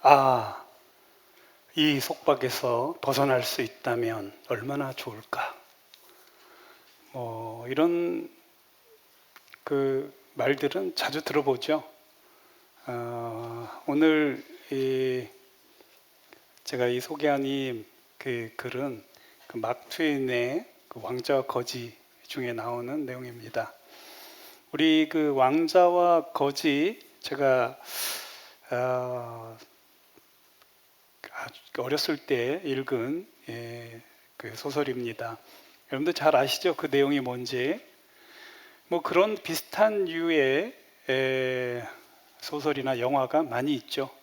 아, 이 속박에서 벗어날 수 있다면 얼마나 좋을까? 이런 그 말들은 자주 들어보죠. 오늘 제가 이 소개한 그 글은 그 마크 트웨인의 그 왕자와 거지 중에 나오는 내용입니다. 우리 그 왕자와 거지 제가 어렸을 때 읽은 그 소설입니다. 여러분들 잘 아시죠? 그 내용이 뭔지. 뭐 그런 비슷한 류의 소설이나 영화가 많이 있죠.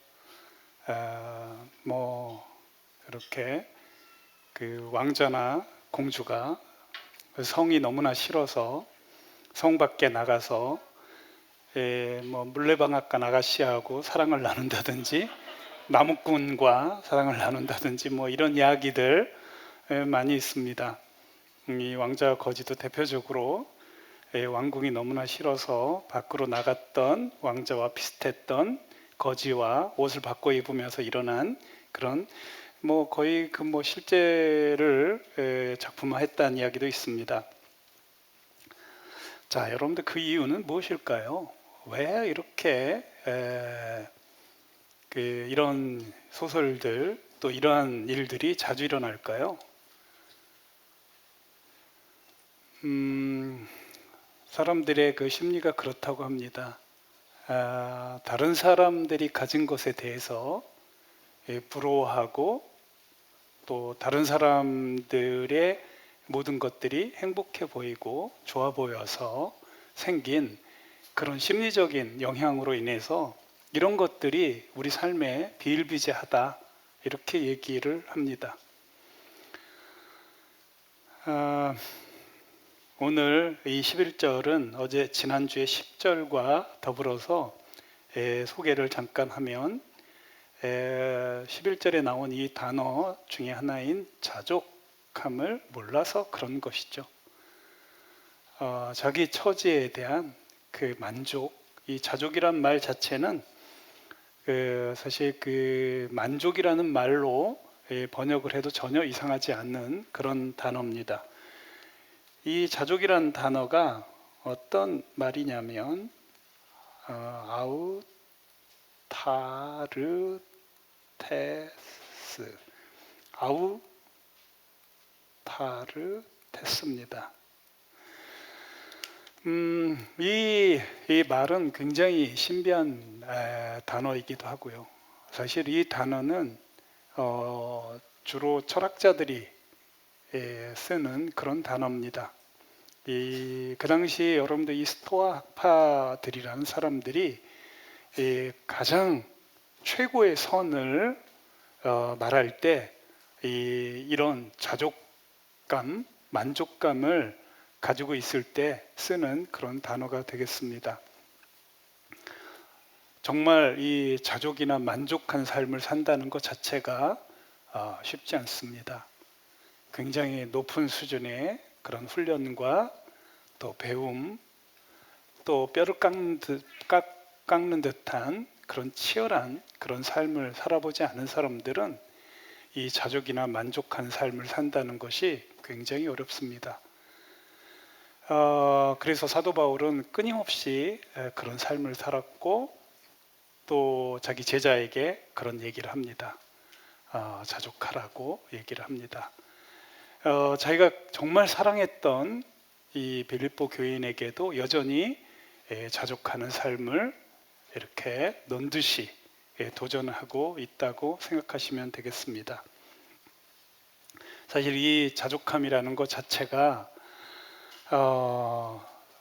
뭐 이렇게 그 왕자나 공주가 성이 너무나 싫어서 성 밖에 나가서 뭐 물레방앗간 아가씨하고 사랑을 나눈다든지 나무꾼과 사랑을 나눈다든지 뭐 이런 이야기들 많이 있습니다. 이 왕자와 거지도 대표적으로 왕궁이 너무나 싫어서 밖으로 나갔던 왕자와 비슷했던 거지와 옷을 바꿔 입으면서 일어난 그런 뭐 거의 그 뭐 실제를 작품화했다는 이야기도 있습니다. 자, 여러분들 그 이유는 무엇일까요? 왜 이렇게 이런 소설들 또 이러한 일들이 자주 일어날까요? 사람들의 그 심리가 그렇다고 합니다. 다른 사람들이 가진 것에 대해서 부러워하고 또 다른 사람들의 모든 것들이 행복해 보이고 좋아 보여서 생긴 그런 심리적인 영향으로 인해서 이런 것들이 우리 삶에 비일비재하다 이렇게 얘기를 합니다. 오늘 이 11절은 어제 지난주에 10절과 더불어서 소개를 잠깐 하면 11절에 나온 이 단어 중에 하나인 자족함을 몰라서 그런 것이죠. 자기 처지에 대한 그 만족, 이 자족이란 말 자체는 사실 그 만족이라는 말로 번역을 해도 전혀 이상하지 않는 그런 단어입니다. 이 자족이라는 단어가 어떤 말이냐면 아우타르테스입니다. 이 말은 굉장히 신비한 단어이기도 하고요. 사실 이 단어는 주로 철학자들이 쓰는 그런 단어입니다. 그 당시 여러분들 이 스토아 학파들이라는 사람들이 가장 최고의 선을 말할 때 이런 자족감, 만족감을 가지고 있을 때 쓰는 그런 단어가 되겠습니다. 정말 이 자족이나 만족한 삶을 산다는 것 자체가 쉽지 않습니다. 굉장히 높은 수준의 그런 훈련과 또 배움, 또 뼈를 깎는 듯한 그런 치열한 그런 삶을 살아보지 않은 사람들은 이 자족이나 만족한 삶을 산다는 것이 굉장히 어렵습니다. 그래서 사도 바울은 끊임없이 그런 삶을 살았고 또 자기 제자에게 그런 얘기를 합니다. 자족하라고 얘기를 합니다. 자기가 정말 사랑했던 이 빌립보 교인에게도 여전히 자족하는 삶을 이렇게 넌듯이 도전하고 있다고 생각하시면 되겠습니다. 사실 이 자족함이라는 것 자체가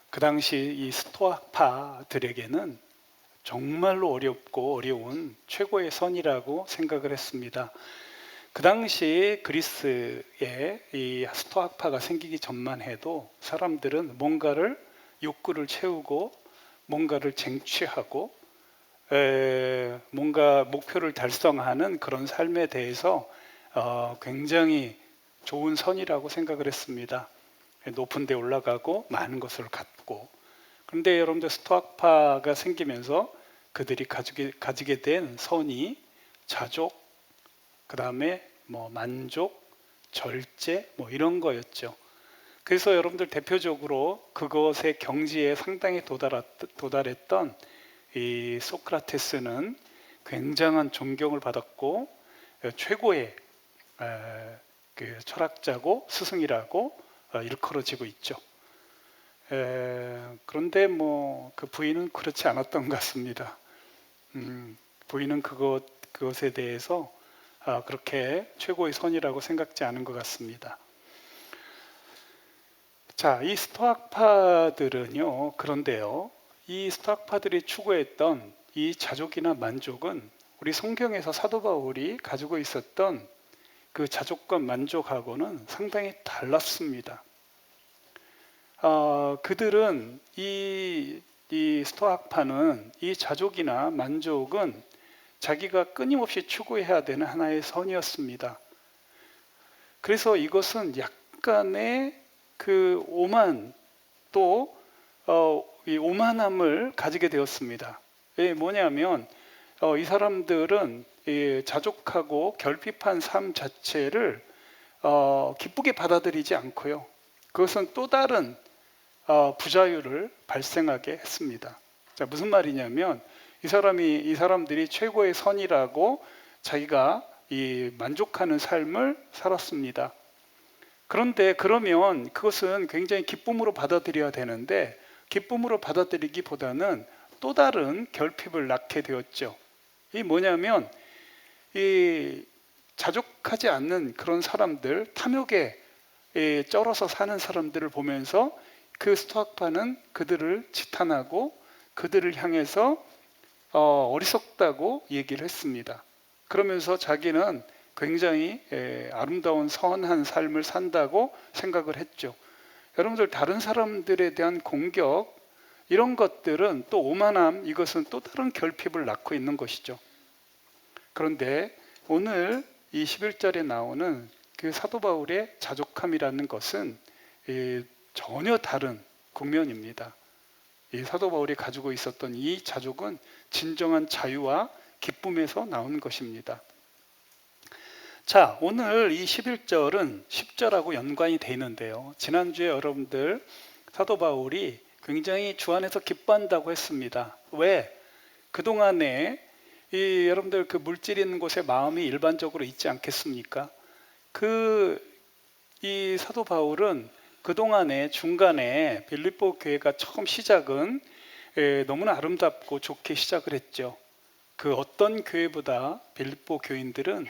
그 당시 이 스토아파들에게는 정말로 어렵고 어려운 최고의 선이라고 생각을 했습니다. 그 당시 그리스에 이 스토아파가 생기기 전만 해도 사람들은 뭔가를 욕구를 채우고 뭔가를 쟁취하고 뭔가 목표를 달성하는 그런 삶에 대해서 굉장히 좋은 선이라고 생각을 했습니다. 높은 데 올라가고 많은 것을 갖고. 그런데 여러분들 스토아파가 생기면서 그들이 가지게 된 선이 자족, 그 다음에 뭐 만족, 절제 뭐 이런 거였죠. 그래서 여러분들 대표적으로 그것의 경지에 상당히 도달했던 이 소크라테스는 굉장한 존경을 받았고 최고의 그 철학자고 스승이라고 일컬어지고 있죠. 그런데 뭐 그 부인은 그렇지 않았던 것 같습니다. 부인은 그것에 대해서 그렇게 최고의 선이라고 생각지 않은 것 같습니다. 자, 이 스토아파들은요, 그런데요, 이 스토아파들이 추구했던 이 자족이나 만족은 우리 성경에서 사도 바울이 가지고 있었던 그 자족과 만족하고는 상당히 달랐습니다. 그들은 이 스토아파는 이 자족이나 만족은 자기가 끊임없이 추구해야 되는 하나의 선이었습니다. 그래서 이것은 약간의 그 오만 또 이 오만함을 가지게 되었습니다. 뭐냐면 이 사람들은 이 자족하고 결핍한 삶 자체를 기쁘게 받아들이지 않고요. 그것은 또 다른 부자유를 발생하게 했습니다. 자, 무슨 말이냐면 이 사람들이 최고의 선이라고 자기가 이 만족하는 삶을 살았습니다. 그런데 그러면 그것은 굉장히 기쁨으로 받아들여야 되는데 기쁨으로 받아들이기보다는 또 다른 결핍을 낳게 되었죠. 이 뭐냐면 이 자족하지 않는 그런 사람들, 탐욕에 쩔어서 사는 사람들을 보면서 그 스토아파는 그들을 지탄하고 그들을 향해서 어리석다고 얘기를 했습니다. 그러면서 자기는 굉장히 아름다운 선한 삶을 산다고 생각을 했죠. 여러분들 다른 사람들에 대한 공격 이런 것들은 또 오만함, 이것은 또 다른 결핍을 낳고 있는 것이죠. 그런데 오늘 이 11절에 나오는 그 사도 바울의 자족함이라는 것은 전혀 다른 국면입니다. 이 사도 바울이 가지고 있었던 이 자족은 진정한 자유와 기쁨에서 나오는 것입니다. 자, 오늘 이 11절은 10절하고 연관이 되어 있는데요. 지난주에 여러분들 사도 바울이 굉장히 주 안에서 기뻐한다고 했습니다. 왜? 그동안에 여러분들 그 물질 있는 곳에 마음이 일반적으로 있지 않겠습니까? 이 사도 바울은 그동안에 중간에 빌립보 교회가 처음 시작은 너무나 아름답고 좋게 시작을 했죠. 그 어떤 교회보다 빌립보 교인들은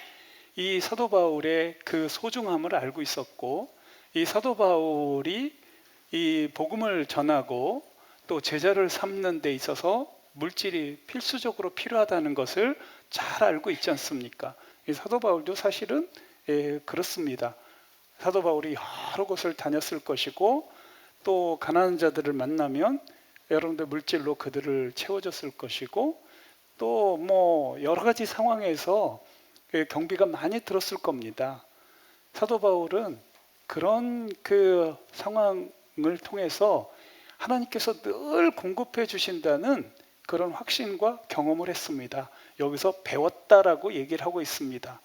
이 사도 바울의 그 소중함을 알고 있었고 이 사도 바울이 이 복음을 전하고 또 제자를 삼는 데 있어서 물질이 필수적으로 필요하다는 것을 잘 알고 있지 않습니까? 이 사도 바울도 사실은 그렇습니다. 사도 바울이 여러 곳을 다녔을 것이고 또 가난한 자들을 만나면 여러분들 물질로 그들을 채워줬을 것이고 또 뭐 여러 가지 상황에서 경비가 많이 들었을 겁니다. 사도 바울은 그런 그 상황을 통해서 하나님께서 늘 공급해 주신다는 그런 확신과 경험을 했습니다. 여기서 배웠다라고 얘기를 하고 있습니다.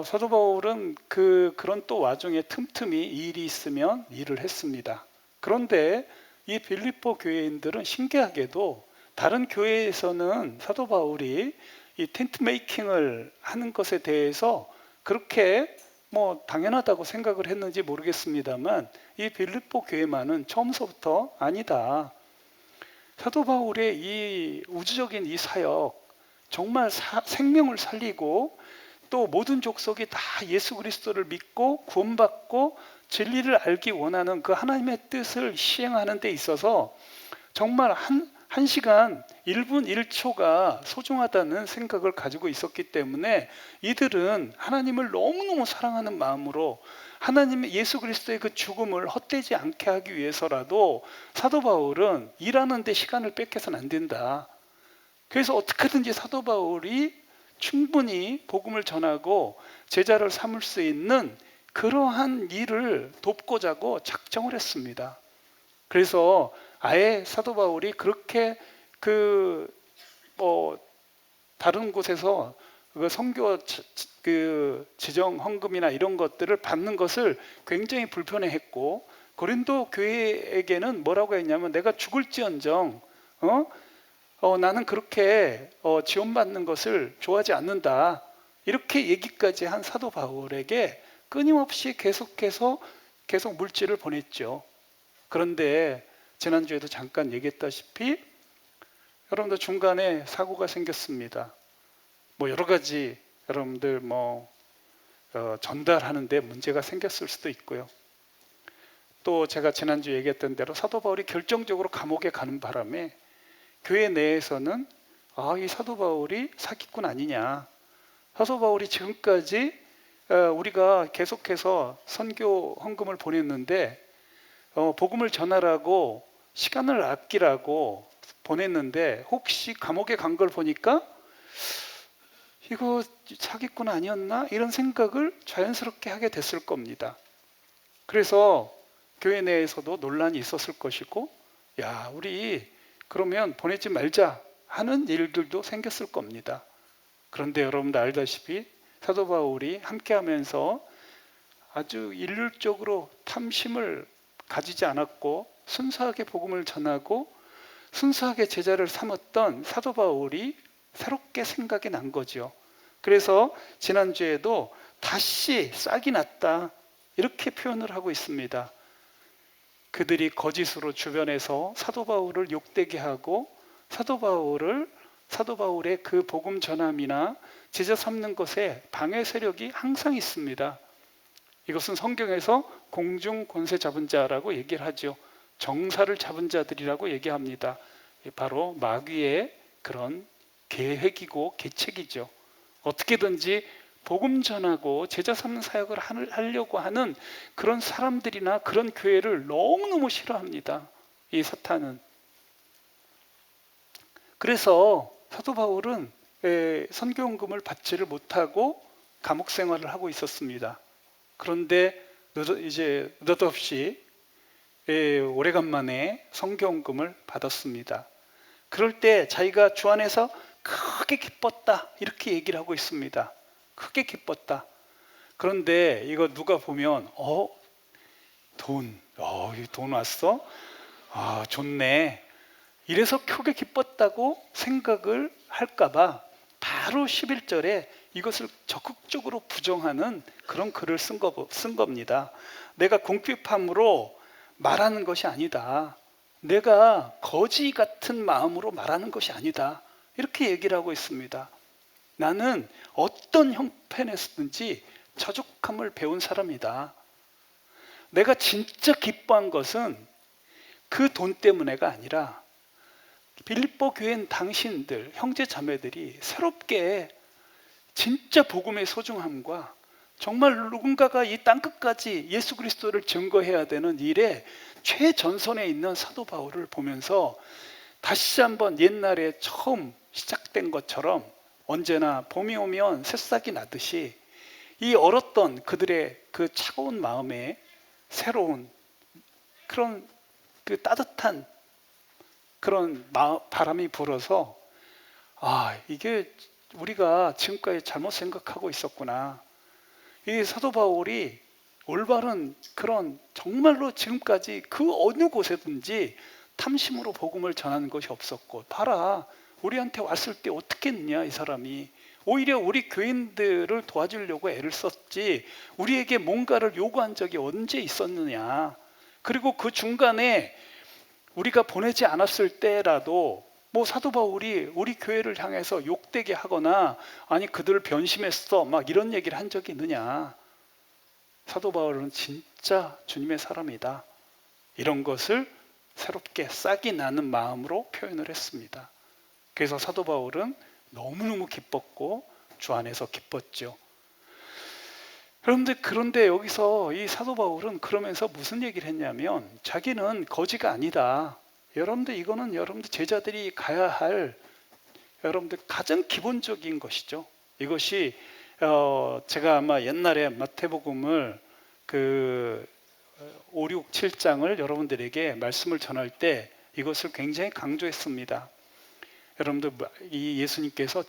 사도 바울은 그런 또 와중에 틈틈이 일이 있으면 일을 했습니다. 그런데 이 빌립보 교회인들은 신기하게도 다른 교회에서는 사도 바울이 이 텐트 메이킹을 하는 것에 대해서 그렇게 뭐 당연하다고 생각을 했는지 모르겠습니다만 이 빌립보 교회만은 처음서부터 아니다. 사도 바울의 이 우주적인 이 사역, 정말 생명을 살리고 또 모든 족속이 다 예수 그리스도를 믿고 구원받고 진리를 알기 원하는 그 하나님의 뜻을 시행하는 데 있어서 정말 한 시간 1분 1초가 소중하다는 생각을 가지고 있었기 때문에 이들은 하나님을 너무너무 사랑하는 마음으로 하나님의 예수 그리스도의 그 죽음을 헛되지 않게 하기 위해서라도 사도 바울은 일하는 데 시간을 뺏겨서는 안 된다. 그래서 어떻게든지 사도 바울이 충분히 복음을 전하고 제자를 삼을 수 있는 그러한 일을 돕고자고 작정을 했습니다. 그래서 아예 사도 바울이 그렇게 다른 곳에서 그 선교 그 지정 헌금이나 이런 것들을 받는 것을 굉장히 불편해했고, 고린도 교회에게는 뭐라고 했냐면 내가 죽을지언정 나는 그렇게 지원받는 것을 좋아하지 않는다, 이렇게 얘기까지 한 사도 바울에게 끊임없이 계속해서 계속 물질을 보냈죠. 그런데 지난주에도 잠깐 얘기했다시피 여러분들 중간에 사고가 생겼습니다. 뭐 여러 가지 여러분들 전달하는데 문제가 생겼을 수도 있고요. 또 제가 지난주 얘기했던 대로 사도 바울이 결정적으로 감옥에 가는 바람에 교회 내에서는 이 사도 바울이 사기꾼 아니냐, 사도 바울이 지금까지 우리가 계속해서 선교 헌금을 보냈는데 복음을 전하라고 시간을 아끼라고 보냈는데 혹시 감옥에 간 걸 보니까 이거 사기꾼 아니었나? 이런 생각을 자연스럽게 하게 됐을 겁니다. 그래서 교회 내에서도 논란이 있었을 것이고, 야, 우리 그러면 보내지 말자 하는 일들도 생겼을 겁니다. 그런데 여러분들 알다시피 사도 바울이 함께하면서 아주 일률적으로 탐심을 가지지 않았고 순수하게 복음을 전하고 순수하게 제자를 삼았던 사도 바울이 새롭게 생각이 난 거죠. 그래서 지난주에도 다시 싹이 났다, 이렇게 표현을 하고 있습니다. 그들이 거짓으로 주변에서 사도 바울을 욕되게 하고 사도 바울의 그 복음 전함이나 제자 삼는 것에 방해 세력이 항상 있습니다. 이것은 성경에서 공중 권세 잡은 자라고 얘기를 하죠. 정사를 잡은 자들이라고 얘기합니다. 바로 마귀의 그런 계획이고 계책이죠. 어떻게든지 복음 전하고 제자 삼는 사역을 하려고 하는 그런 사람들이나 그런 교회를 너무너무 싫어합니다, 이 사탄은. 그래서 사도 바울은 선교헌금을 받지를 못하고 감옥 생활을 하고 있었습니다. 그런데 이제 느닷없이 오래간만에 선교헌금을 받았습니다. 그럴 때 자기가 주 안에서 크게 기뻤다, 이렇게 얘기를 하고 있습니다. 크게 기뻤다. 그런데 이거 누가 보면 돈 왔어? 좋네, 이래서 크게 기뻤다고 생각을 할까봐 바로 11절에 이것을 적극적으로 부정하는 그런 글을 쓴 겁니다. 내가 궁핍함으로 말하는 것이 아니다, 내가 거지 같은 마음으로 말하는 것이 아니다, 이렇게 얘기를 하고 있습니다. 나는 어떤 형편에서든지 처족함을 배운 사람이다. 내가 진짜 기뻐한 것은 그 돈 때문에가 아니라 빌립보 교회는 당신들 형제 자매들이 새롭게 진짜 복음의 소중함과 정말 누군가가 이 땅끝까지 예수 그리스도를 증거해야 되는 일에 최전선에 있는 사도 바울을 보면서 다시 한번 옛날에 처음 시작된 것처럼 언제나 봄이 오면 새싹이 나듯이 이 얼었던 그들의 그 차가운 마음에 새로운 그런 그 따뜻한 그런 바람이 불어서 이게 우리가 지금까지 잘못 생각하고 있었구나. 이 사도 바울이 올바른 그런 정말로 지금까지 그 어느 곳에든지 탐심으로 복음을 전하는 것이 없었고, 봐라, 우리한테 왔을 때 어떻게 했냐, 이 사람이. 오히려 우리 교인들을 도와주려고 애를 썼지 우리에게 뭔가를 요구한 적이 언제 있었느냐. 그리고 그 중간에 우리가 보내지 않았을 때라도 사도 바울이 우리 교회를 향해서 욕되게 하거나 아니 그들을 변심했어 막 이런 얘기를 한 적이 있느냐. 사도 바울은 진짜 주님의 사람이다, 이런 것을 새롭게 싹이 나는 마음으로 표현을 했습니다. 그래서 사도 바울은 너무너무 기뻤고 주 안에서 기뻤죠. 그런데 여기서 이 사도 바울은 그러면서 무슨 얘기를 했냐면 자기는 거지가 아니다. 여러분들 이거는 여러분들 제자들이 가야 할 여러분들 가장 기본적인 것이죠. 이것이 제가 아마 옛날에 마태복음을 5, 6, 7장을 여러분들에게 말씀을 전할 때 이것을 굉장히 강조했습니다. 여러분들 이 예수님께서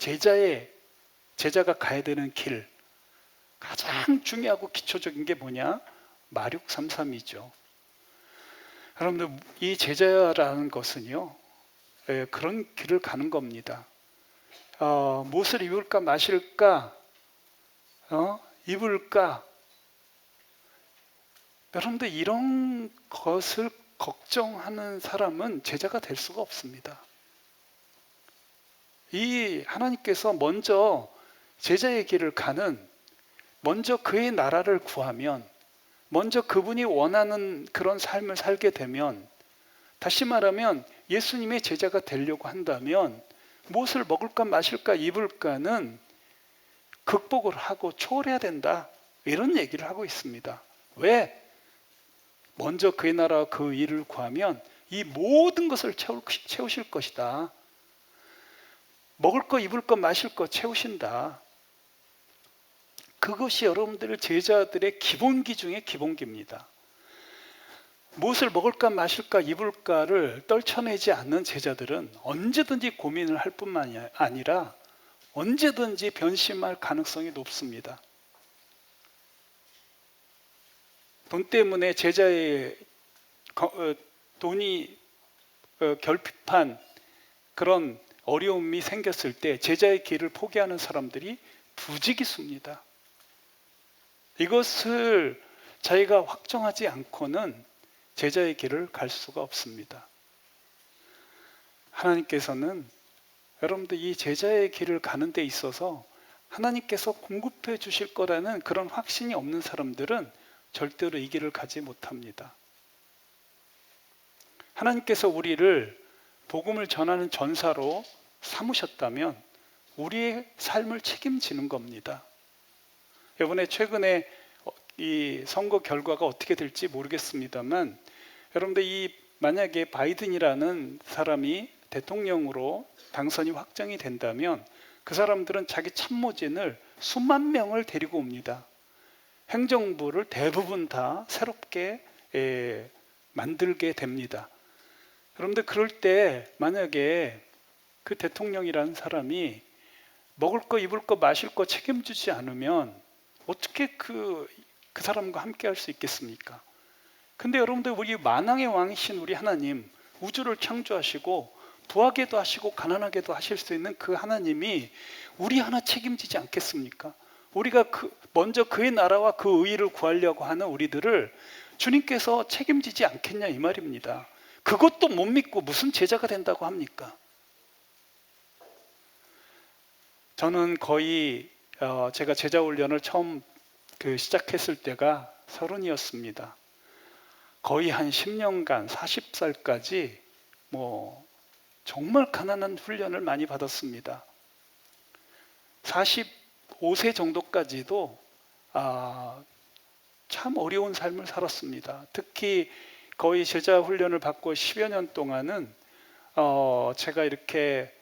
제자가 가야 되는 길, 가장 중요하고 기초적인 게 뭐냐? 마륙 33이죠. 여러분들 이 제자라는 것은요, 그런 길을 가는 겁니다. 무엇을 입을까 마실까, 입을까. 여러분들 이런 것을 걱정하는 사람은 제자가 될 수가 없습니다. 이 하나님께서 먼저 제자의 길을 가는, 먼저 그의 나라를 구하면, 먼저 그분이 원하는 그런 삶을 살게 되면, 다시 말하면 예수님의 제자가 되려고 한다면 무엇을 먹을까 마실까 입을까는 극복을 하고 초월해야 된다, 이런 얘기를 하고 있습니다. 왜? 먼저 그의 나라와 그 일을 구하면 이 모든 것을 채우실 것이다. 먹을 거 입을 거 마실 거 채우신다. 그것이 여러분들 제자들의 기본기 중에 기본기입니다. 무엇을 먹을까 마실까 입을까를 떨쳐내지 않는 제자들은 언제든지 고민을 할 뿐만 아니라 언제든지 변심할 가능성이 높습니다. 돈 때문에 제자의 돈이 결핍한 그런 어려움이 생겼을 때 제자의 길을 포기하는 사람들이 부지기수입니다. 이것을 자기가 확정하지 않고는 제자의 길을 갈 수가 없습니다. 하나님께서는 여러분들 이 제자의 길을 가는 데 있어서 하나님께서 공급해 주실 거라는 그런 확신이 없는 사람들은 절대로 이 길을 가지 못합니다. 하나님께서 우리를 복음을 전하는 전사로 삼으셨다면 우리의 삶을 책임지는 겁니다. 이번에 최근에 이 선거 결과가 어떻게 될지 모르겠습니다만, 여러분들 만약에 바이든이라는 사람이 대통령으로 당선이 확정이 된다면 그 사람들은 자기 참모진을 수만 명을 데리고 옵니다. 행정부를 대부분 다 새롭게 만들게 됩니다. 여러분들 그럴 때 만약에 그 대통령이라는 사람이 먹을 거 입을 거 마실 거 책임지지 않으면 어떻게 그 사람과 함께 할 수 있겠습니까? 근데 여러분들 우리 만왕의 왕이신 우리 하나님, 우주를 창조하시고 부하게도 하시고 가난하게도 하실 수 있는 그 하나님이 우리 하나 책임지지 않겠습니까? 우리가 먼저 그의 나라와 그 의의를 구하려고 하는 우리들을 주님께서 책임지지 않겠냐 이 말입니다. 그것도 못 믿고 무슨 제자가 된다고 합니까? 저는 거의 제가 제자 훈련을 처음 시작했을 때가 30이었습니다. 거의 한 10년간 40살까지 정말 가난한 훈련을 많이 받았습니다. 45세 정도까지도 참 어려운 삶을 살았습니다. 특히 거의 제자 훈련을 받고 10여 년 동안은 제가 이렇게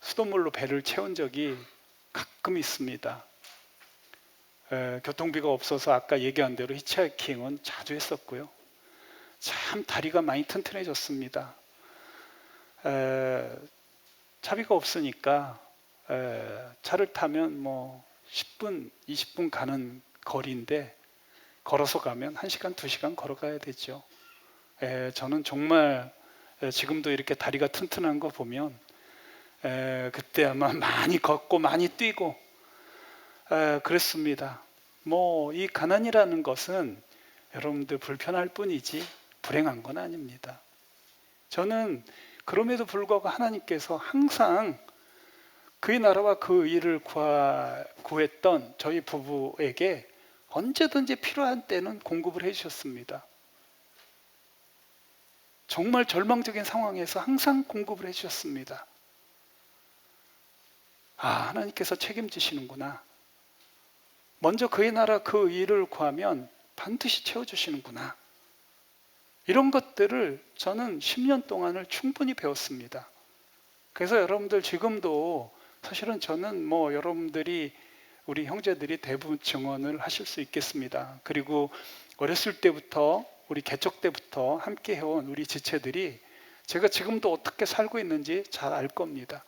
수돗물로 배를 채운 적이 가끔 있습니다. 교통비가 없어서 아까 얘기한 대로 히치하이킹은 자주 했었고요. 참 다리가 많이 튼튼해졌습니다. 차비가 없으니까 차를 타면 10분, 20분 가는 거리인데 걸어서 가면 1시간, 2시간 걸어가야 되죠. 저는 정말 지금도 이렇게 다리가 튼튼한 거 보면 그때 아마 많이 걷고 많이 뛰고 그랬습니다. 이 가난이라는 것은 여러분들 불편할 뿐이지 불행한 건 아닙니다. 저는 그럼에도 불구하고 하나님께서 항상 그의 나라와 그 의를 구했던 저희 부부에게 언제든지 필요한 때는 공급을 해주셨습니다. 정말 절망적인 상황에서 항상 공급을 해주셨습니다. 하나님께서 책임지시는구나. 먼저 그의 나라 그 의를 구하면 반드시 채워주시는구나. 이런 것들을 저는 10년 동안을 충분히 배웠습니다. 그래서 여러분들 지금도 사실은 저는 여러분들이 우리 형제들이 대부분 증언을 하실 수 있겠습니다. 그리고 어렸을 때부터 우리 개척 때부터 함께 해온 우리 지체들이 제가 지금도 어떻게 살고 있는지 잘 알 겁니다.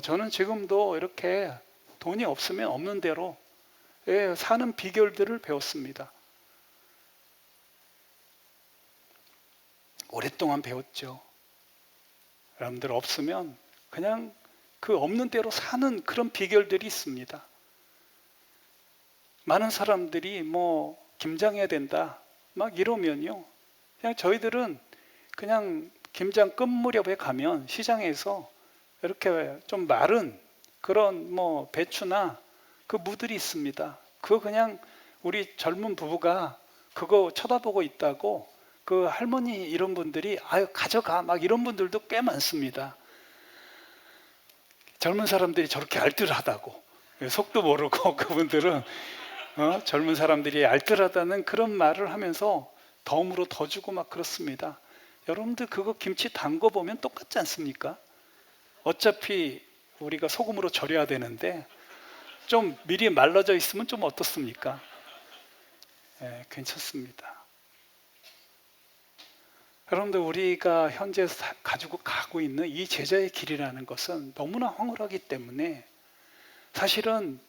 저는 지금도 이렇게 돈이 없으면 없는 대로 사는 비결들을 배웠습니다. 오랫동안 배웠죠. 여러분들 없으면 그냥 그 없는 대로 사는 그런 비결들이 있습니다. 많은 사람들이 김장해야 된다 막 이러면요, 그냥 저희들은 그냥 김장 끝 무렵에 가면 시장에서 이렇게 좀 마른 그런 배추나 그 무들이 있습니다. 그거 그냥 우리 젊은 부부가 그거 쳐다보고 있다고 그 할머니 이런 분들이 아유 가져가 막 이런 분들도 꽤 많습니다. 젊은 사람들이 저렇게 알뜰하다고, 속도 모르고 그분들은 젊은 사람들이 알뜰하다는 그런 말을 하면서 덤으로 더 주고 막 그렇습니다. 여러분들 그거 김치 담궈 보면 똑같지 않습니까? 어차피 우리가 소금으로 절여야 되는데 좀 미리 말라져 있으면 좀 어떻습니까? 괜찮습니다. 여러분들 우리가 현재 가지고 가고 있는 이 제자의 길이라는 것은 너무나 황홀하기 때문에 사실은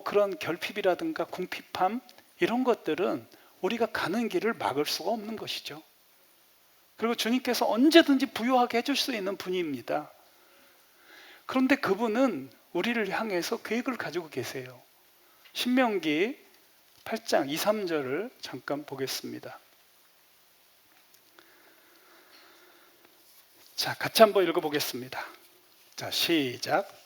그런 결핍이라든가 궁핍함 이런 것들은 우리가 가는 길을 막을 수가 없는 것이죠. 그리고 주님께서 언제든지 부유하게 해줄 수 있는 분입니다. 그런데 그분은 우리를 향해서 계획을 가지고 계세요. 신명기 8장 2, 3절을 잠깐 보겠습니다. 자, 같이 한번 읽어보겠습니다. 자, 시작.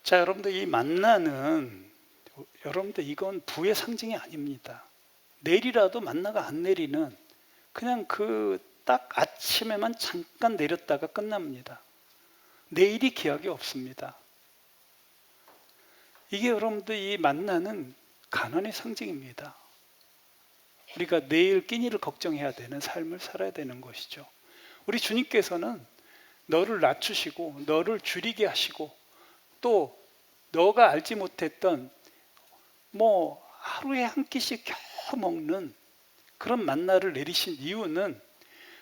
자, 여러분들 이 만나는 여러분들 이건 부의 상징이 아닙니다. 내리라도 만나가 안 내리는 그냥 그 딱 아침에만 잠깐 내렸다가 끝납니다. 내일이 기약이 없습니다. 이게 여러분들 이 만나는 가난의 상징입니다. 우리가 내일 끼니를 걱정해야 되는 삶을 살아야 되는 것이죠. 우리 주님께서는 너를 낮추시고 너를 줄이게 하시고 또 너가 알지 못했던 하루에 한 끼씩 겨우 먹는 그런 만나를 내리신 이유는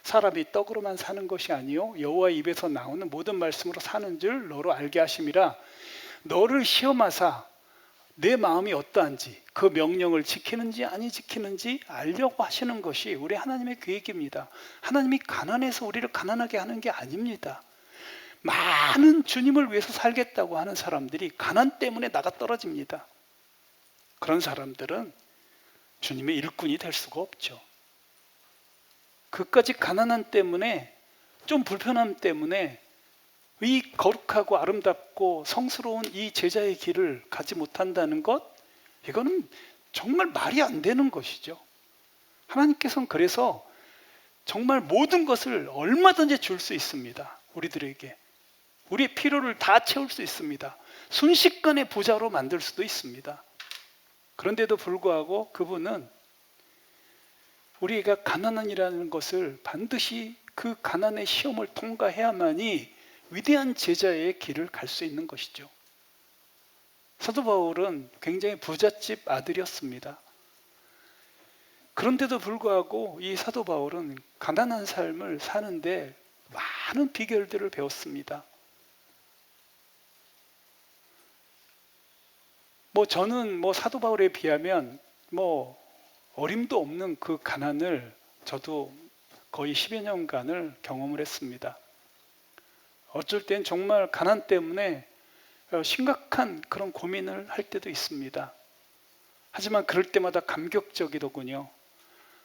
사람이 떡으로만 사는 것이 아니요 여호와 입에서 나오는 모든 말씀으로 사는 줄 너로 알게 하심이라. 너를 시험하사 내 마음이 어떠한지 그 명령을 지키는지 아니 지키는지 알려고 하시는 것이 우리 하나님의 계획입니다. 하나님이 가난해서 우리를 가난하게 하는 게 아닙니다. 많은 주님을 위해서 살겠다고 하는 사람들이 가난 때문에 나가 떨어집니다. 그런 사람들은 주님의 일꾼이 될 수가 없죠. 그까지 가난함 때문에 좀 불편함 때문에 이 거룩하고 아름답고 성스러운 이 제자의 길을 가지 못한다는 것, 이거는 정말 말이 안 되는 것이죠. 하나님께서는 그래서 정말 모든 것을 얼마든지 줄 수 있습니다. 우리들에게 우리의 필요를 다 채울 수 있습니다. 순식간에 부자로 만들 수도 있습니다. 그런데도 불구하고 그분은 우리가 가난한이라는 것을 반드시 그 가난의 시험을 통과해야만이 위대한 제자의 길을 갈 수 있는 것이죠. 사도 바울은 굉장히 부잣집 아들이었습니다. 그런데도 불구하고 이 사도 바울은 가난한 삶을 사는데 많은 비결들을 배웠습니다. 저는 사도 바울에 비하면 어림도 없는 그 가난을 저도 거의 10여 년간을 경험을 했습니다. 어쩔 땐 정말 가난 때문에 심각한 그런 고민을 할 때도 있습니다. 하지만 그럴 때마다 감격적이더군요.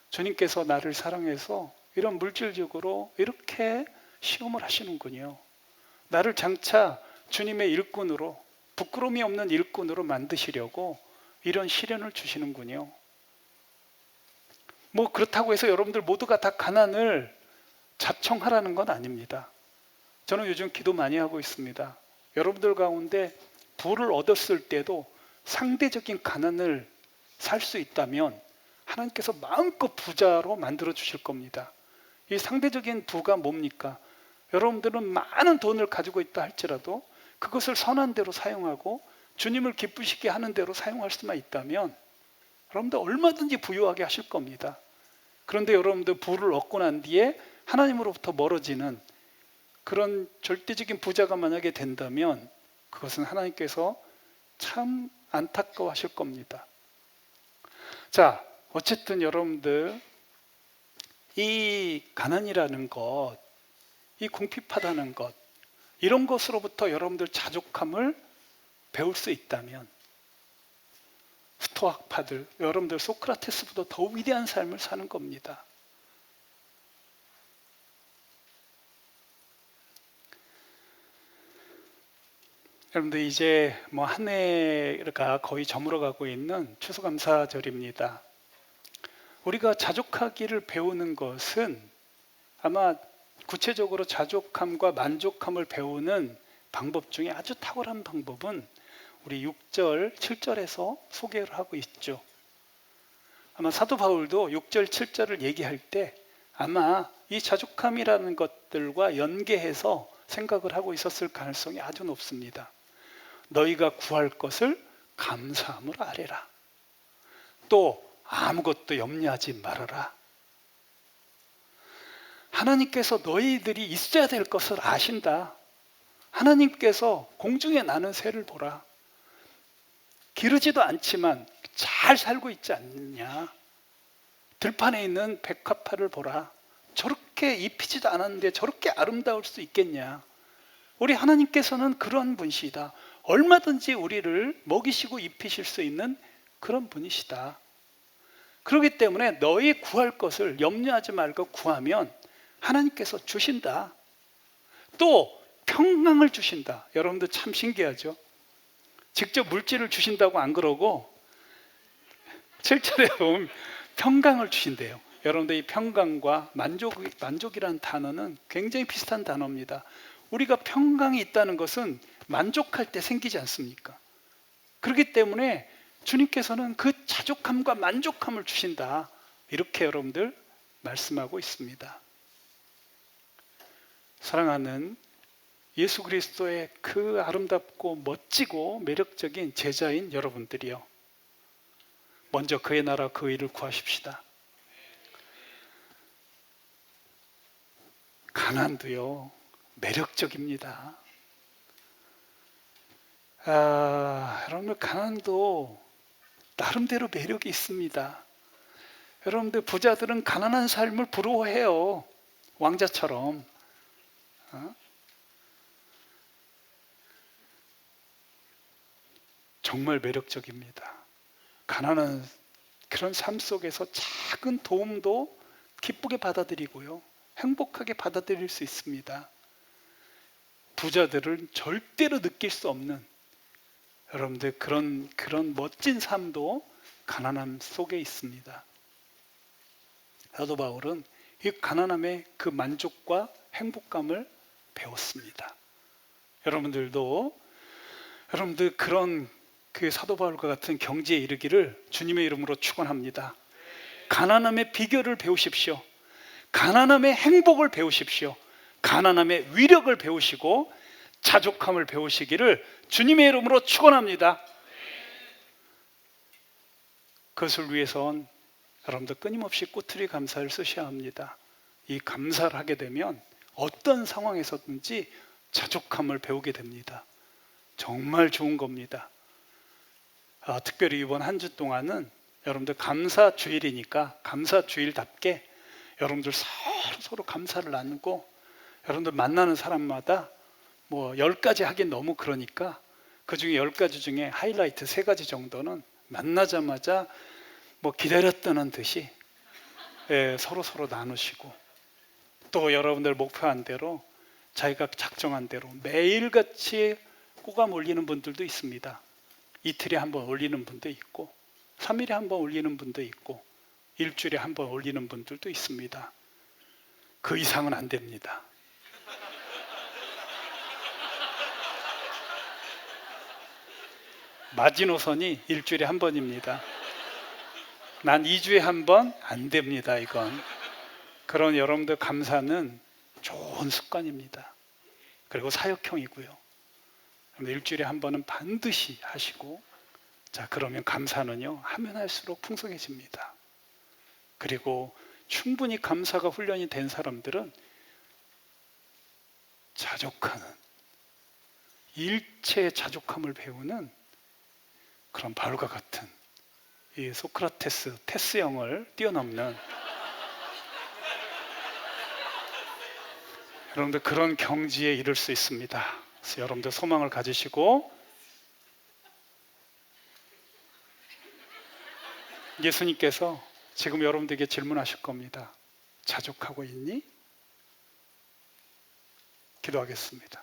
주님께서 나를 사랑해서 이런 물질적으로 이렇게 시험을 하시는군요. 나를 장차 주님의 일꾼으로, 부끄러움이 없는 일꾼으로 만드시려고 이런 시련을 주시는군요. 그렇다고 해서 여러분들 모두가 다 가난을 자청하라는 건 아닙니다. 저는 요즘 기도 많이 하고 있습니다. 여러분들 가운데 부를 얻었을 때도 상대적인 가난을 살 수 있다면 하나님께서 마음껏 부자로 만들어 주실 겁니다. 이 상대적인 부가 뭡니까? 여러분들은 많은 돈을 가지고 있다 할지라도 그것을 선한 대로 사용하고 주님을 기쁘시게 하는 대로 사용할 수만 있다면 여러분들 얼마든지 부유하게 하실 겁니다. 그런데 여러분들 부를 얻고 난 뒤에 하나님으로부터 멀어지는 그런 절대적인 부자가 만약에 된다면 그것은 하나님께서 참 안타까워하실 겁니다. 자, 어쨌든 여러분들 이 가난이라는 것, 이 궁핍하다는 것, 이런 것으로부터 여러분들 자족함을 배울 수 있다면 스토아파들, 여러분들 소크라테스보다 더 위대한 삶을 사는 겁니다. 여러분들 이제 뭐 한 해가 거의 저물어가고 있는 추수감사절입니다. 우리가 자족하기를 배우는 것은 아마 구체적으로 자족함과 만족함을 배우는 방법 중에 아주 탁월한 방법은 우리 6절, 7절에서 소개를 하고 있죠. 아마 사도 바울도 6절, 7절을 얘기할 때 아마 이 자족함이라는 것들과 연계해서 생각을 하고 있었을 가능성이 아주 높습니다. 너희가 구할 것을 감사함으로 아뢰라. 또 아무것도 염려하지 말아라. 하나님께서 너희들이 있어야 될 것을 아신다. 하나님께서 공중에 나는 새를 보라. 기르지도 않지만 잘 살고 있지 않느냐. 들판에 있는 백합화를 보라. 저렇게 입히지도 않았는데 저렇게 아름다울 수 있겠냐. 우리 하나님께서는 그런 분이시다. 얼마든지 우리를 먹이시고 입히실 수 있는 그런 분이시다. 그렇기 때문에 너희 구할 것을 염려하지 말고 구하면 하나님께서 주신다. 또 평강을 주신다. 여러분들 참 신기하죠? 직접 물질을 주신다고 안 그러고 7절에 보면 평강을 주신대요. 여러분들 이 평강과 만족이라는 단어는 굉장히 비슷한 단어입니다. 우리가 평강이 있다는 것은 만족할 때 생기지 않습니까? 그렇기 때문에 주님께서는 그 자족함과 만족함을 주신다. 이렇게 여러분들 말씀하고 있습니다. 사랑하는 예수 그리스도의 그 아름답고 멋지고 매력적인 제자인 여러분들이요. 먼저 그의 나라 그 의를 구하십시다. 가난도요. 매력적입니다. 여러분들 가난도 나름대로 매력이 있습니다. 여러분들 부자들은 가난한 삶을 부러워해요. 왕자처럼. 정말 매력적입니다. 가난한 그런 삶 속에서 작은 도움도 기쁘게 받아들이고요. 행복하게 받아들일 수 있습니다. 부자들은 절대로 느낄 수 없는 여러분들 그런 멋진 삶도 가난함 속에 있습니다. 사도 바울은 이 가난함의 그 만족과 행복감을 배웠습니다. 여러분들도 여러분들 그런 그 사도 바울과 같은 경지에 이르기를 주님의 이름으로 축원합니다. 가난함의 비결을 배우십시오. 가난함의 행복을 배우십시오. 가난함의 위력을 배우시고 자족함을 배우시기를 주님의 이름으로 축원합니다. 그것을 위해선 여러분들 끊임없이 꼬투리 감사를 쓰셔야 합니다. 이 감사를 하게 되면 어떤 상황에서든지 자족함을 배우게 됩니다. 정말 좋은 겁니다. 특별히 이번 한 주 동안은 여러분들 감사 주일이니까 감사 주일답게 여러분들 서로 감사를 나누고 여러분들 만나는 사람마다 뭐 10가지 하긴 너무 그러니까 그 중에 10가지 중에 하이라이트 3가지 정도는 만나자마자 뭐 기다렸다는 듯이 서로 나누시고 또 여러분들 목표한 대로 자기가 작정한 대로 매일같이 꼬감 올리는 분들도 있습니다. 이틀에 한 번 올리는 분도 있고 3일에 한 번 올리는 분도 있고 일주일에 한 번 올리는 분들도 있습니다. 그 이상은 안 됩니다. 마지노선이 일주일에 한 번입니다. 난 2주에 한 번 안 됩니다, 이건. 그런 여러분들 감사는 좋은 습관입니다. 그리고 사역형이고요. 일주일에 한 번은 반드시 하시고, 자, 그러면 감사는요, 하면 할수록 풍성해집니다. 그리고 충분히 감사가 훈련이 된 사람들은 자족하는, 일체의 자족함을 배우는 그런 바울과 같은 이 소크라테스, 테스형을 뛰어넘는 여러분들 그런 경지에 이를 수 있습니다. 그래서 여러분들 소망을 가지시고, 예수님께서 지금 여러분들에게 질문하실 겁니다. 자족하고 있니? 기도하겠습니다.